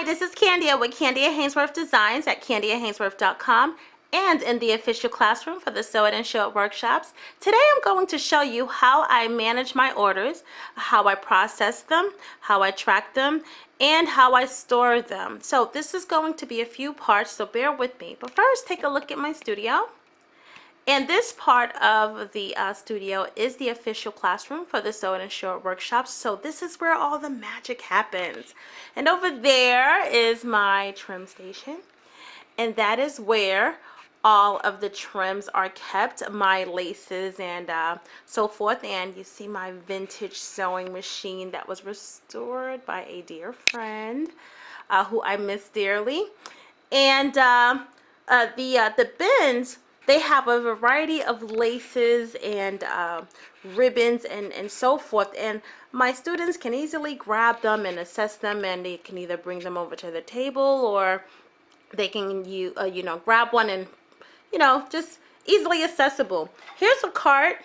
this is Kandia with Kandia Haynesworth Designs at kandiahaynesworth.com and in the official classroom for the Sew It and Show It workshops. Today I'm going to show you how I manage my orders, how I process them, how I track them, and how I store them. So this is going to be a few parts, so bear with me. But first, take a look at my studio. And this part of the studio is the official classroom for the Sew It and Show It workshops. So this is where all the magic happens. And over there is my trim station. And that is where all of the trims are kept, my laces and so forth. And you see my vintage sewing machine that was restored by a dear friend who I miss dearly. And the bins, they have a variety of laces and ribbons and so forth, and my students can easily grab them and assess them, and they can either bring them over to the table or they can grab one and just easily accessible. Here's a cart,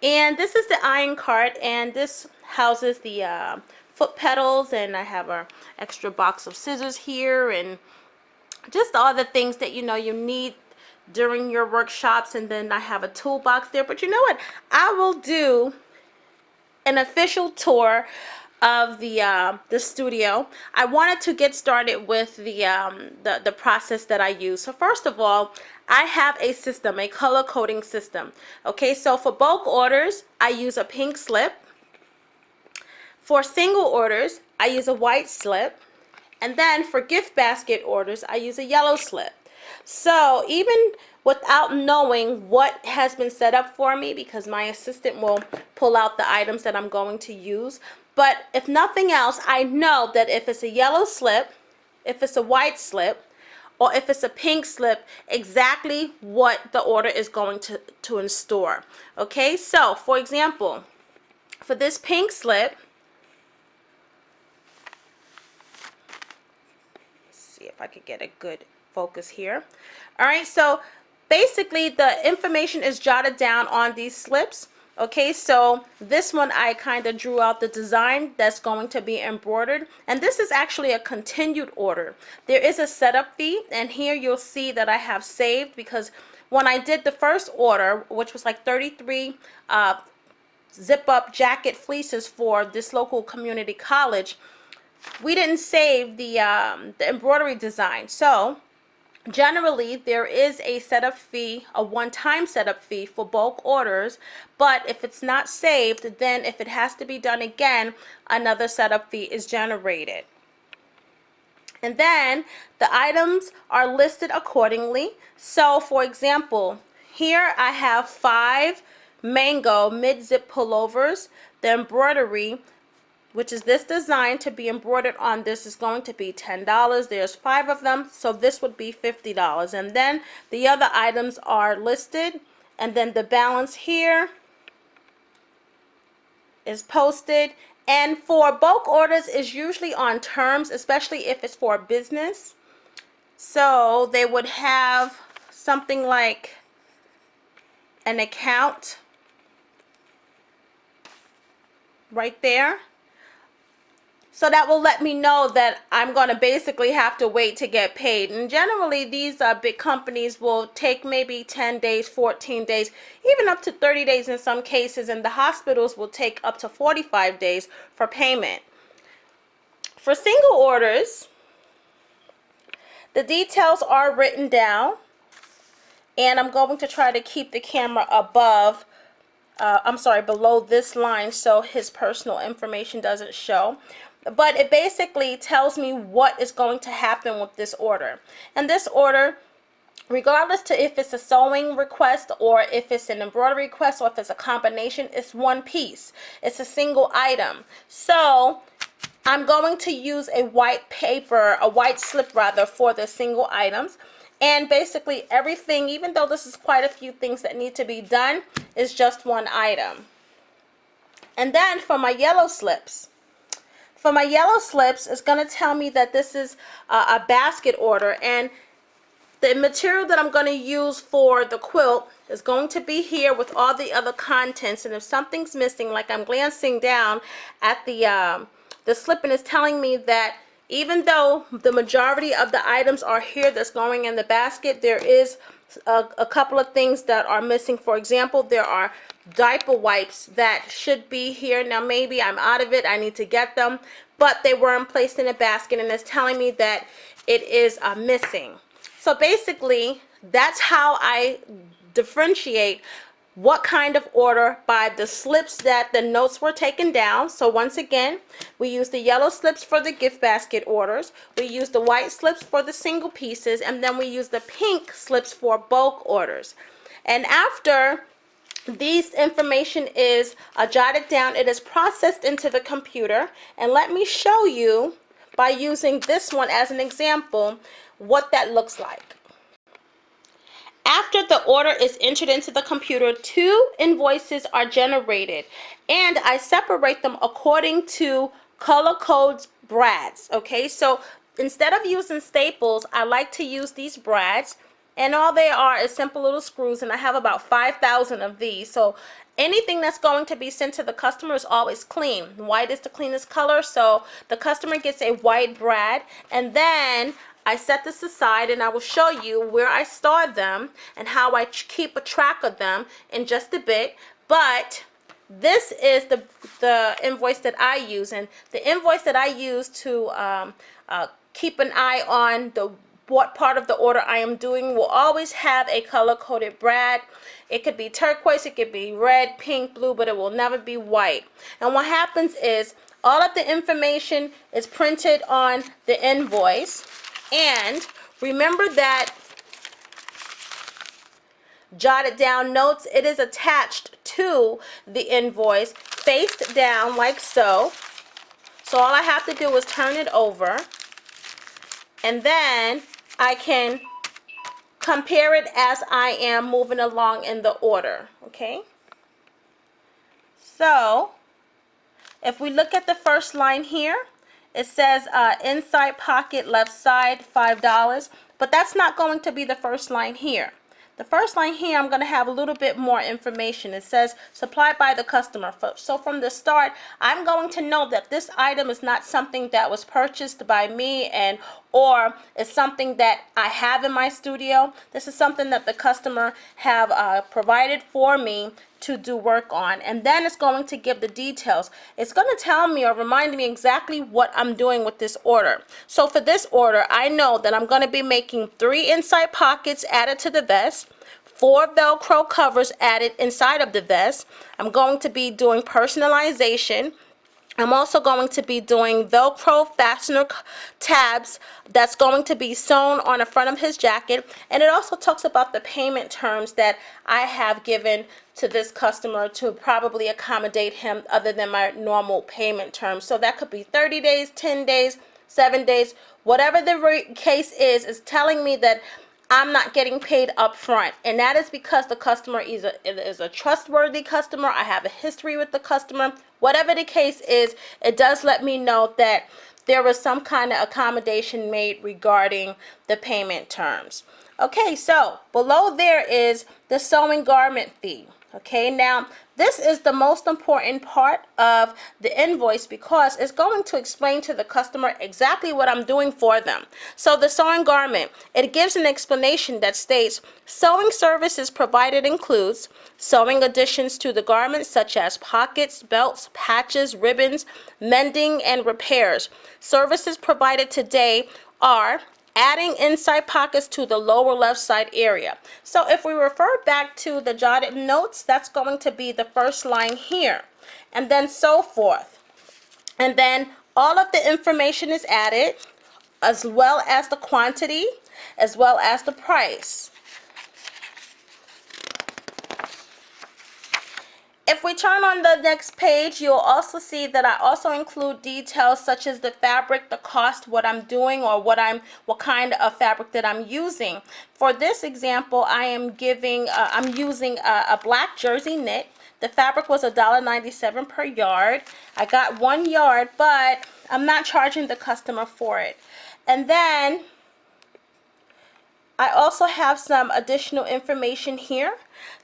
and this is the iron cart, and this houses the foot pedals, and I have an extra box of scissors here and just all the things that you need during your workshops. And then I have a toolbox there. But you know what, I will do an official tour of the studio. I wanted to get started with the process that I use. So first of all, I have a system, a color coding system. Okay, so for bulk orders I use a pink slip. For single orders I use a white slip. And then for gift basket orders, I use a yellow slip. So even without knowing what has been set up for me, because my assistant will pull out the items that I'm going to use, but if nothing else, I know that if it's a yellow slip, if it's a white slip, or if it's a pink slip, exactly what the order is going to store. Okay, so for example, for this pink slip, see if I could get a good focus here. All right, so basically the information is jotted down on these slips. Okay, so this one I kind of drew out the design that's going to be embroidered, and this is actually a continued order. There is a setup fee, and here you'll see that I have saved, because when I did the first order, which was like 33 zip-up jacket fleeces for this local community college, we didn't save the embroidery design. So generally there is a setup fee, a one-time setup fee for bulk orders, but if it's not saved, then if it has to be done again, another setup fee is generated. And then the items are listed accordingly. So for example, here I have 5 mango mid-zip pullovers. The embroidery, which is this design to be embroidered on this, is going to be $10. There's 5 of them, so this would be $50. And then the other items are listed, and then the balance here is posted. And for bulk orders is usually on terms, especially if it's for business. So they would have something like an account right there. So that will let me know that I'm going to basically have to wait to get paid. And generally these big companies will take maybe 10 days, 14 days, even up to 30 days in some cases, and the hospitals will take up to 45 days for payment. For single orders, the details are written down, and I'm going to try to keep the camera above below this line so his personal information doesn't show. But it basically tells me what is going to happen with this order. And this order, regardless to if it's a sewing request or if it's an embroidery request or if it's a combination, it's one piece. It's a single item. So I'm going to use a white slip rather, for the single items. And basically everything, even though this is quite a few things that need to be done, is just one item. And then for my yellow slips, it's going to tell me that this is a basket order, and the material that I'm going to use for the quilt is going to be here with all the other contents. And if something's missing, like I'm glancing down at the slip and it's telling me that Even though the majority of the items are here that's going in the basket, there is a couple of things that are missing. For example, there are diaper wipes that should be here. Now maybe I'm out of it, I need to get them, but they weren't placed in a basket and it's telling me that it is missing. So basically, that's how I differentiate what kind of order by the slips that the notes were taken down. So once again, we use the yellow slips for the gift basket orders, we use the white slips for the single pieces, and then we use the pink slips for bulk orders. And after these information is jotted down, it is processed into the computer. And let me show you by using this one as an example what that looks like. After the order is entered into the computer, 2 invoices are generated, and I separate them according to color codes brads. Okay, so instead of using staples, I like to use these brads, and all they are is simple little screws, and I have about 5,000 of these. So anything that's going to be sent to the customer is always clean. White is the cleanest color, so the customer gets a white brad, and then I set this aside and I will show you where I store them and how I keep a track of them in just a bit. But this is the invoice that I use, and the invoice that I use to keep an eye on what part of the order I am doing will always have a color-coded brad. It could be turquoise, it could be red, pink, blue, but it will never be white. And what happens is all of the information is printed on the invoice. And remember that jotted down notes, it is attached to the invoice faced down like so. So all I have to do is turn it over, and then I can compare it as I am moving along in the order. Okay, so if we look at the first line here, it says inside pocket left side $5, but that's not going to be the first line here. The first line here, I'm going to have a little bit more information. It says supplied by the customer. So from the start, I'm going to know that this item is not something that was purchased by me or is something that I have in my studio. This is something that the customer have provided for me to do work on, and then it's going to give the details. It's going to tell me or remind me exactly what I'm doing with this order. So for this order, I know that I'm going to be making 3 inside pockets added to the vest, 4 Velcro covers added inside of the vest. I'm going to be doing personalization. I'm also going to be doing Velcro fastener tabs that's going to be sewn on the front of his jacket. And it also talks about the payment terms that I have given to this customer to probably accommodate him other than my normal payment terms. So that could be 30 days, 10 days, 7 days, whatever the case is telling me that I'm not getting paid up front, and that is because the customer is a trustworthy customer. I have a history with the customer. Whatever the case is, it does let me know that there was some kind of accommodation made regarding the payment terms. Okay, so below there is the sewing garment fee. Okay, now this is the most important part of the invoice because it's going to explain to the customer exactly what I'm doing for them. So the sewing garment, it gives an explanation that states sewing services provided includes sewing additions to the garment such as pockets, belts, patches, ribbons, mending, and repairs. Services provided today are adding inside pockets to the lower left side area. So if we refer back to the jotted notes, that's going to be the first line here, and then so forth. And then all of the information is added, as well as the quantity, as well as the price. If we turn on the next page, you'll also see that I also include details such as the fabric, the cost, what I'm doing, or what kind of fabric that I'm using. For this example, I'm using a black jersey knit. The fabric was $1.97 per yard. I got 1 yard, but I'm not charging the customer for it. And then I also have some additional information here,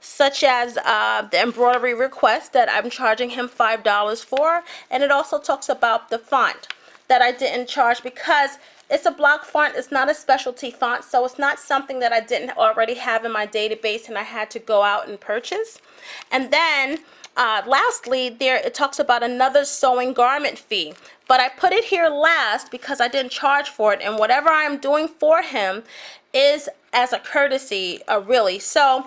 such as the embroidery request that I'm charging him $5 for, and it also talks about the font. that I didn't charge because it's a block font. It's not a specialty font, so it's not something that I didn't already have in my database and I had to go out and purchase. And then lastly, there it talks about another sewing garment fee, but I put it here last because I didn't charge for it, and whatever I'm doing for him is as a courtesy, really. So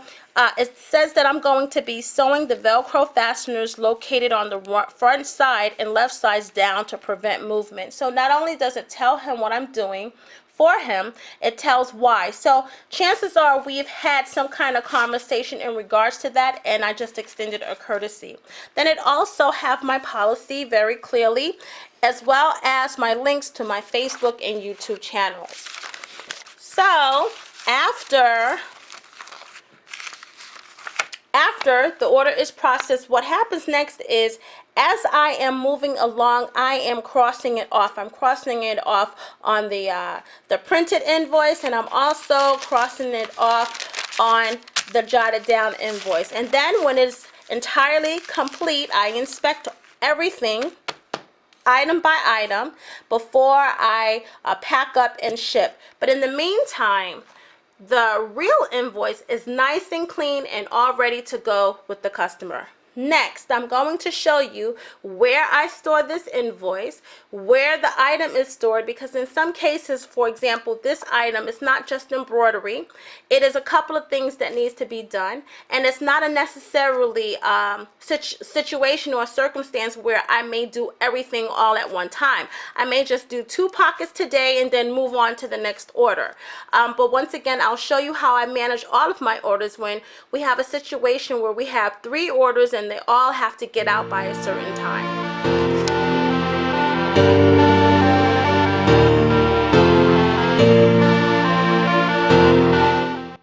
it says that I'm going to be sewing the Velcro fasteners located on the front side and left sides down to prevent movement. So not only does it tell him what I'm doing for him, it tells why. So chances are we've had some kind of conversation in regards to that, and I just extended a courtesy. Then it also have my policy very clearly, as well as my links to my Facebook and YouTube channels. So after the order is processed, what happens next is, as I am moving along, I am crossing it off. I'm crossing it off on the printed invoice, and I'm also crossing it off on the jotted down invoice. And then when it's entirely complete, I inspect everything item by item before I pack up and ship. But in the meantime, the real invoice is nice and clean and all ready to go with the customer. Next, I'm going to show you where I store this invoice, where the item is stored, because in some cases, for example, this item is not just embroidery. It is a couple of things that needs to be done, and it's not a necessarily situation or circumstance where I may do everything all at one time. I may just do 2 pockets today and then move on to the next order. But once again, I'll show you how I manage all of my orders when we have a situation where we have 3 orders and they all have to get out by a certain time.